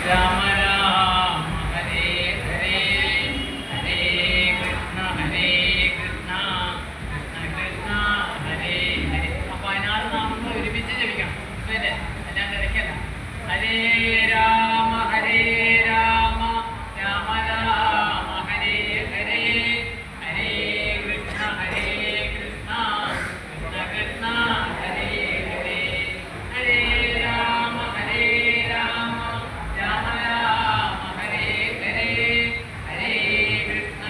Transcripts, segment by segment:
രാമ രാമ ഹരേ ഹരേ ഹരേ കൃഷ്ണ കൃഷ്ണ കൃഷ്ണ ഹരേ ഹരേ. അപ്പൊ അതിനാറ് നാമങ്ങൾ ഒരുമിച്ച് ജപിക്കണം. അല്ലേ? എല്ലാം തിരക്കല്ല. ഹരേ രാമ ഹരേ രാമ രാമ രാമ ഹരേ ഹരേ ഹരേ കൃഷ്ണ കൃഷ്ണ കൃഷ്ണ ഹരേ ഹരേ ഹരേ രാമ രാമ രാമ രാമ ഹരേ ഹരേ ഹരേ കൃഷ്ണ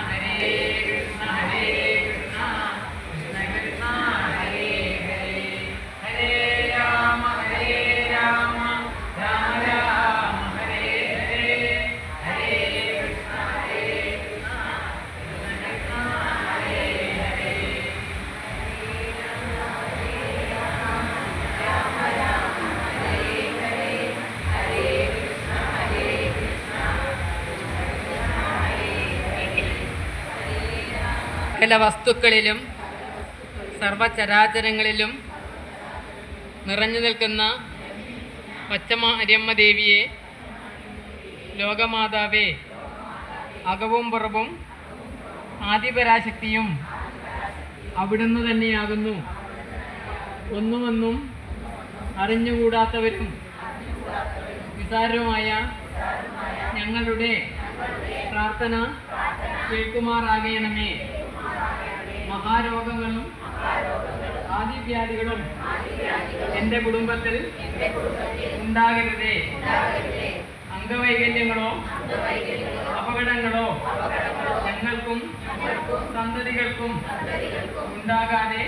കൃഷ്ണ കൃഷ്ണ കൃഷ്ണ ഹരേ ഹരേ ഹരേ രാമ രാമ രാമ രാമ ഹരേ ഹരേ ഹരേ കൃഷ്ണ കൃഷ്ണ കൃഷ്ണ ഹരേ ഹരേ സകല വസ്തുക്കളിലും സർവചരാചരങ്ങളിലും നിറഞ്ഞു നിൽക്കുന്ന പച്ചമാര്യമ്മ ദേവിയെ, ലോകമാതാവേ, അകവും പുറവും ആദിപരാശക്തിയും അവിടുന്ന് തന്നെയാകുന്നു. ഒന്നുമൊന്നും അറിഞ്ഞുകൂടാത്തവരും നിസാരവുമായ ഞങ്ങളുടെ പ്രാർത്ഥന കേൾക്കുമാറാകണമേ. മഹാരോഗങ്ങളും ആദിവ്യാധികളും എൻ്റെ കുടുംബത്തിൽ ഉണ്ടാകരുതേ. അംഗവൈകല്യങ്ങളോ അപകടങ്ങളോ ഞങ്ങൾക്കും സന്തതികൾക്കും ഉണ്ടാകാതെ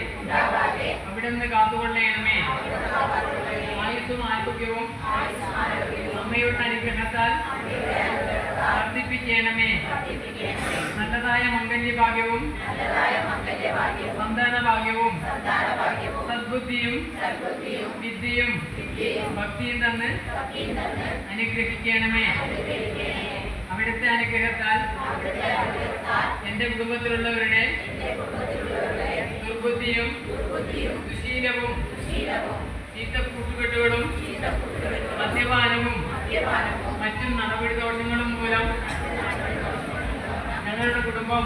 അവിടുന്ന് കാത്തുകൊള്ളണമേ. ആയുസ്സും ആരോഗ്യവും അമ്മയുടെ അനുഗ്രഹത്താൽ വർദ്ധിപ്പിക്കണമേ. നല്ലതായ മംഗല്യഭാഗ്യവും സന്താനഭാഗ്യവും സദ്ബുദ്ധിയും വിദ്യയും ഭക്തിയും തന്ന് അനുഗ്രഹിക്കണമേ. അവിടുത്തെ അനുഗ്രഹത്താൽ എൻ്റെ കുടുംബത്തിലുള്ളവരുടെ ദുർബുദ്ധിയും ദുശീലവും ചീത്ത കൂട്ടുകെട്ടുകളും മദ്യപാനവും മറ്റും നടപടി ദോഷങ്ങളും മൂലം ഞങ്ങളുടെ കുടുംബം